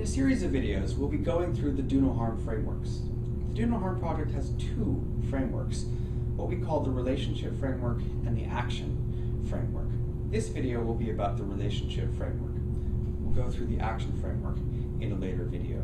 In a series of videos, we'll be going through the Do No Harm frameworks. The Do No Harm project has two frameworks, what we call the relationship framework and the action framework. This video will be about the relationship framework. We'll go through the action framework in a later video.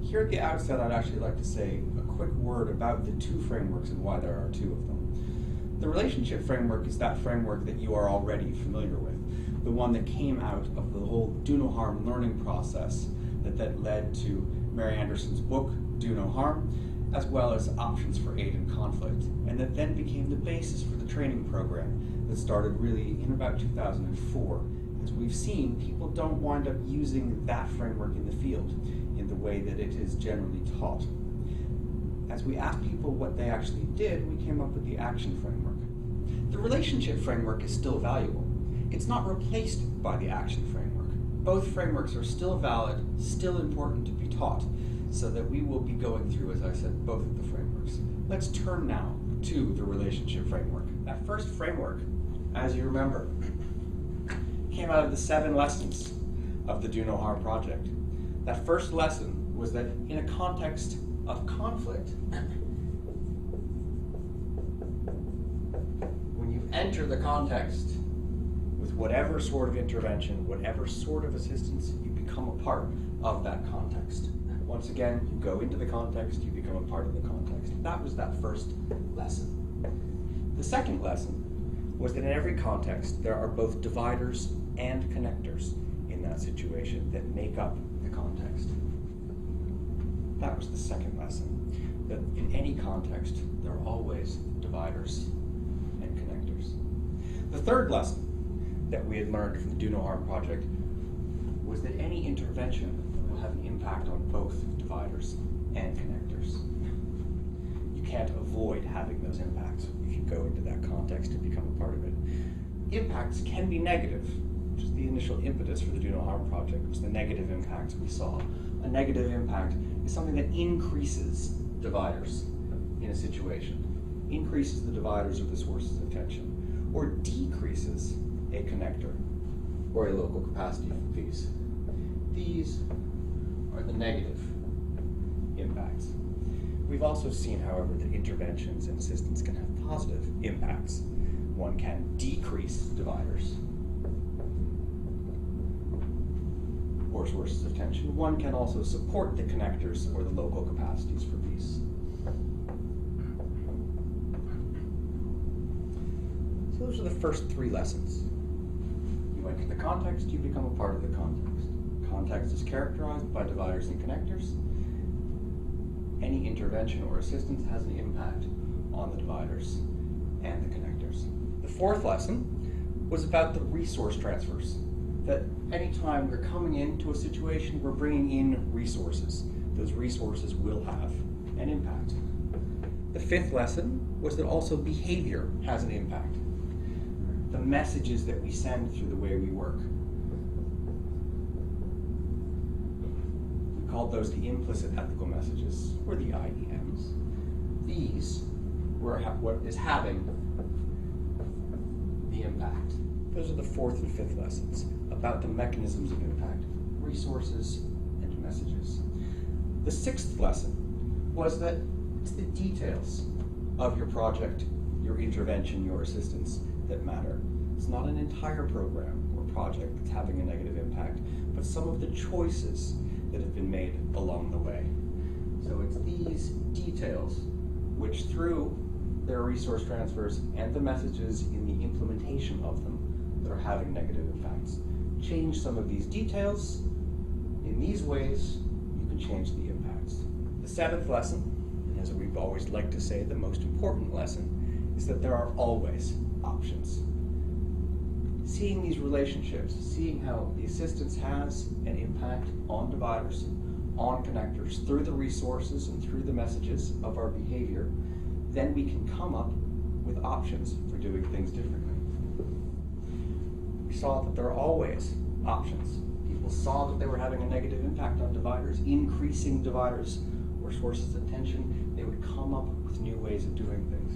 Here at the outset, I'd actually like to say a quick word about the two frameworks and why there are two of them. The relationship framework is that framework that you are already familiar with, the one that came out of the whole Do No Harm learning process that led to Mary Anderson's book, Do No Harm, as well as Options for Aid in Conflict, and that then became the basis for the training program that started really in about 2004. As we've seen, people don't wind up using that framework in the field in the way that it is generally taught. As we asked people what they actually did, we came up with the action framework. The relationship framework is still valuable. It's not replaced by the action framework. Both frameworks are still valid, still important to be taught, so that we will be going through, as I said, both of the frameworks. Let's turn now to the relationship framework. That first framework, as you remember, came out of the 7 lessons of the Do No Harm project. That first lesson was that in a context of conflict, when you enter the context with whatever sort of intervention, whatever sort of assistance, you become a part of that context. Once again, you go into the context, you become a part of the context. That was that first lesson. The second lesson was that in every context, there are both dividers and connectors in that situation that make up the context. That was the second lesson, that in any context, there are always dividers and connectors. The third lesson that we had learned from the Do No Harm project was that any intervention will have an impact on both dividers and connectors. You can't avoid having those impacts if you go into that context and become a part of it. Impacts can be negative, which is the initial impetus for the Do No Harm project, which is the negative impacts we saw. A negative impact is something that increases dividers in a situation, increases the dividers or the sources of tension, or decreases a connector or a local capacity for peace. These are the negative impacts. We've also seen, however, that interventions and assistance can have positive impacts. One can decrease dividers or sources of tension. One can also support the connectors or the local capacities for peace. So those are the first 3 lessons. You enter the context, you become a part of the context. Context is characterized by dividers and connectors. Any intervention or assistance has an impact on the dividers and the connectors. The 4th lesson was about the resource transfers. That anytime we're coming into a situation, we're bringing in resources. Those resources will have an impact. The 5th lesson was that also behavior has an impact. The messages that we send through the way we work. We called those the implicit ethical messages, or the IEMs. These were what is having the impact. Those are the 4th and 5th lessons about the mechanisms of impact, resources and messages. The 6th lesson was that it's the details of your project, your intervention, your assistance that matter. It's not an entire program or project that's having a negative impact, but some of the choices that have been made along the way. So it's these details which, through their resource transfers and the messages in the implementation of them, that are having negative impacts. Change some of these details. In these ways, you can change the impacts. The 7th lesson, and as we've always liked to say, the most important lesson, is that there are always options. Seeing these relationships, seeing how the assistance has an impact on dividers, on connectors, through the resources and through the messages of our behavior, then we can come up with options for doing things differently. We saw that there are always options. People saw that they were having a negative impact on dividers, increasing dividers or sources of tension. They would come up with new ways of doing things.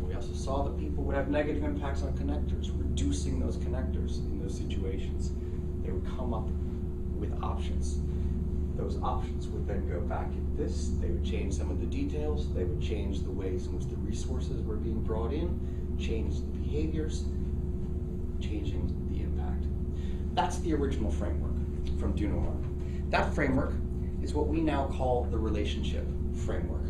We also saw that people would have negative impacts on connectors, reducing those connectors in those situations. They would come up with options. Those options would then go back into this. They would change some of the details. They would change the ways in which the resources were being brought in, change the behaviors, changing the impact. That's the original framework from Do No Harm. That framework is what we now call the relationship framework.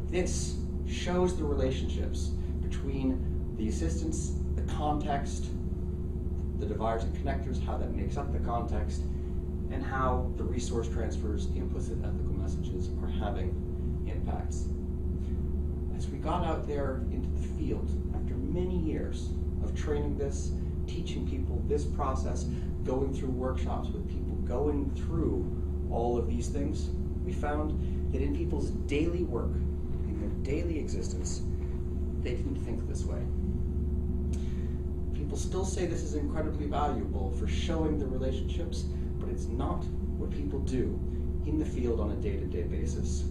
This shows the relationships between the assistance, the context, the dividers and connectors, how that makes up the context, and how the resource transfers, implicit ethical messages are having impacts. As we got out there into the field, after many years of training this, teaching people this process, going through workshops with people, going through all of these things, we found that in people's daily work, in their daily existence, they didn't think this way. People still say this is incredibly valuable for showing the relationships, but it's not what people do in the field on a day-to-day basis.